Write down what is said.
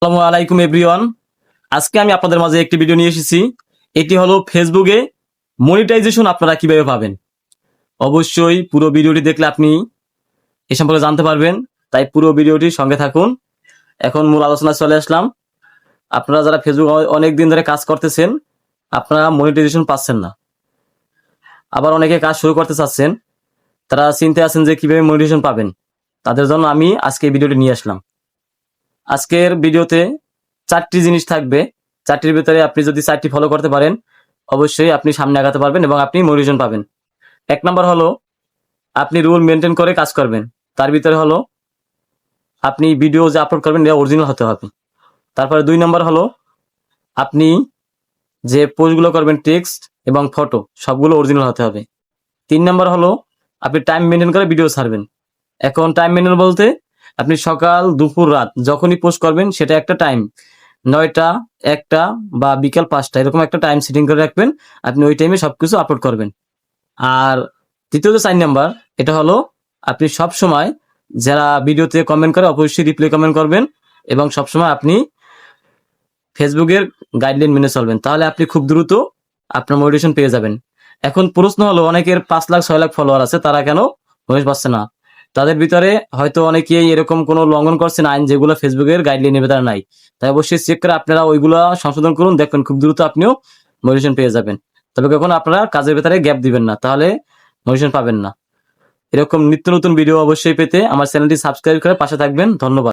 আসসালামু আলাইকুম এভরিওয়ান। আজকে আমি আপনাদের মাঝে একটি ভিডিও নিয়ে এসেছি। এটি হলো ফেসবুকে মনিটাইজেশন আপনারা কিভাবে পাবেন। অবশ্যই পুরো ভিডিওটি দেখলে আপনি এ সম্পর্কে জানতে পারবেন, তাই পুরো ভিডিওটি সঙ্গে থাকুন। এখন মূল আলোচনা চলে আসলাম। আপনারা যারা ফেসবুক অনেক দিন ধরে কাজ করতেছেন, আপনারা মনিটাইজেশন পাচ্ছেন না, আবার অনেকে কাজ শুরু করতে চাচ্ছেন, তারা চিন্তায় আছেন যে কিভাবে মনিটাইজেশন পাবেন। তাদের জন্য আমি আজকে এই ভিডিওটি নিয়ে আসলাম। আজকের ভিডিওতে 4টি জিনিস থাকবে। 4টির ভিতরে আপনি যদি 4টি ফলো করতে পারেন, অবশ্যই আপনি সামনে আগাতে পারবেন এবং আপনি মোটিভেশন পাবেন। 1 নাম্বার হলো আপনি রুল মেনটেন করে কাজ করবেন। তার ভিতরে হলো আপনি ভিডিও যে আপলোড করবেন এটা অরিজিনাল হতে হবে। তারপরে 2 নাম্বার হলো আপনি যে পোস্টগুলো করবেন টেক্সট এবং ফটো সবগুলো অরিজিনাল হতে হবে। 3 নাম্বার হলো আপনি টাইম মেনটেন করে ভিডিও ছাড়বেন। এখন টাইম মেনটেন বলতে আপনি সকাল, দুপুর, রাত যখনই পোস্ট করবেন সেটা একটা টাইম, 9টা, 1টা বা বিকাল 5টা এরকম একটা টাইম সেটিং করে রাখবেন। আপনি ওই টাইমে সবকিছু আপলোড করবেন। আর তৃতীয় যে 4 নাম্বার, এটা হলো আপনি সব সময় যারা ভিডিওতে কমেন্ট করে অবশ্যই রিপ্লাই কমেন্ট করবেন এবং সবসময় আপনি ফেসবুকের গাইডলাইন মেনে চলবেন। তাহলে আপনি খুব দ্রুত আপনার মোটিভেশন পেয়ে যাবেন। এখন প্রশ্ন হলো অনেকের 5 লাখ 6 লাখ ফলোয়ার আছে, তারা কেন মোটিভেশন পাচ্ছে না? তাদের ভিতরে হয়তো অনেকেই এরকম কোনো লঙ্ঘন করছেন আইন, যেগুলো ফেসবুকের গাইডলাইনের ভিতরে নাই। তাই অবশ্যই চেক করে আপনারা ওইগুলা সংশোধন করুন, দেখবেন খুব দ্রুত আপনিও মোটিভেশন পেয়ে যাবেন। তবে কখনো আপনারা কাজের ভিতরে গ্যাপ দিবেন না, তাহলে মোটিভেশন পাবেন না। এরকম নিত্য নতুন ভিডিও অবশ্যই পেতে আমার চ্যানেলটি সাবস্ক্রাইব করে পাশে থাকবেন। ধন্যবাদ।